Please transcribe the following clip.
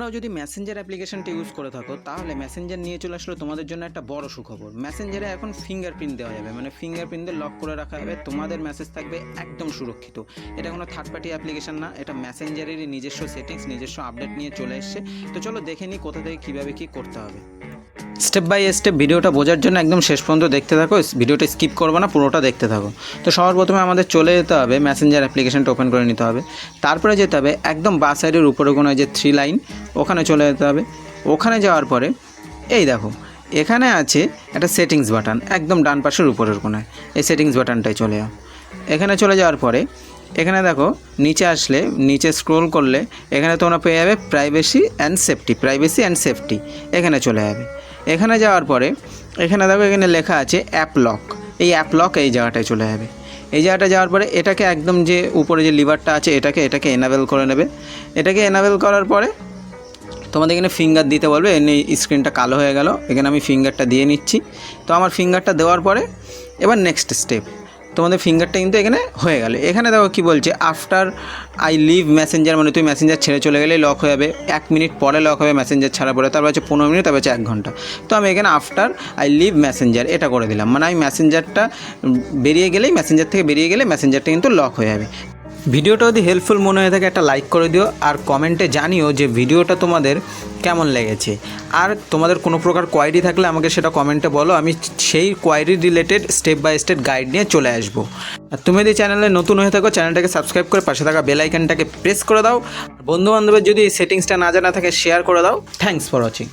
তোমরাও যদি মেসেঞ্জার অ্যাপ্লিকেশনটা ইউজ করে থাকো তাহলে মেসেঞ্জার নিয়ে চলে আসলে তোমাদের জন্য একটা বড় সুখবর। মেসেঞ্জারে এখন ফিঙ্গারপ্রিন্ট দেওয়া যাবে, মানে ফিঙ্গারপ্রিন্ট দিয়ে লক করে রাখা হবে, তোমাদের মেসেজ থাকবে একদম সুরক্ষিত। এটা কোনো থার্ড পার্টি অ্যাপ্লিকেশন না, এটা মেসেঞ্জারেরই নিজস্ব সেটিংস, নিজস্ব আপডেট নিয়ে চলে এসছে। তো চলো দেখে নিই কোথা থেকে কীভাবে কী করতে হবে। স্টেপ বাই স্টেপ ভিডিওটা বোঝার জন্য একদম শেষ পর্যন্ত দেখতে থাকো, ভিডিওটা স্কিপ করবে না, পুরোটা দেখতে থাকো। তো সবার প্রথমে আমাদের চলে যেতে হবে মেসেঞ্জার অ্যাপ্লিকেশনটা ওপেন করে নিতে হবে। তারপরে যেতে হবে একদম বাঁ সাইডের উপরে কোনো যে 3 লাইন, ওখানে চলে যেতে হবে। ওখানে যাওয়ার পরে এই দেখো এখানে আছে একটা সেটিংস বাটন, একদম ডান পাশের উপরের কোণায় এই সেটিংস বাটনটাই চলে যাও। এখানে চলে যাওয়ার পরে এখানে দেখো নিচে আসলে, নিচে স্ক্রোল করলে এখানে তোমরা পেয়ে যাবে প্রাইভেসি অ্যান্ড সেফটি, এখানে চলে যাবে। এখানে যাওয়ার পরে এখানে দেখো এখানে লেখা আছে অ্যাপ লক, এই অ্যাপ লক এই জায়গাটায় চলে যাবে। এই জায়গাটা যাওয়ার পরে এটাকে একদম যে উপরে যে লিভারটা আছে এটাকে এনাবেল করে নেবে। এটাকে এনাবেল করার পরে তোমাদের এখানে ফিঙ্গার দিতে বলবে, এমনি স্ক্রিনটা কালো হয়ে গেল, এখানে আমি ফিঙ্গারটা দিয়ে নিচ্ছি। তো আমার ফিঙ্গারটা দেওয়ার পরে এবার নেক্সট স্টেপ, তোমাদের ফিঙ্গারটা কিন্তু এখানে হয়ে গেল। এখানে দেখো কী বলছে, আফটার আই লিভ মেসেঞ্জার, মানে তুমি মেসেঞ্জার ছেড়ে চলে গেলেই লক হয়ে যাবে। 1 মিনিট পরে লক হবে মেসেঞ্জার ছাড়া পরে, তারপর হচ্ছে 15 মিনিট, তারপর হচ্ছে 1 ঘন্টা। তো আমি এখানে আফটার আই লিভ মেসেঞ্জার এটা করে দিলাম, মানে আমি মেসেঞ্জারটা মেসেঞ্জার থেকে বেরিয়ে গেলে মেসেঞ্জারটা কিন্তু লক হয়ে যাবে। ভিডিওটা যদি হেল্পফুল মনে হয়ে থাকে একটা লাইক করে দিও, আর কমেন্টে জানিও যে ভিডিওটা তোমাদের কেমন লেগেছে। আর তোমাদের কোনো প্রকার কোয়ারি থাকলে আমাকে সেটা কমেন্টে বলো, আমি সেই query related step by step guide নিয়ে চলে আসবো। আর তুমি যদি চ্যানেলে নতুন হয়ে থাকো চ্যানেলটাকে সাবস্ক্রাইব করে পাশে থাকা বেল আইকনটাকে প্রেস করে দাও। বন্ধুবান্ধবের যদি এই সেটিংসটা না জানা থাকে শেয়ার করে দাও। Thanks for watching.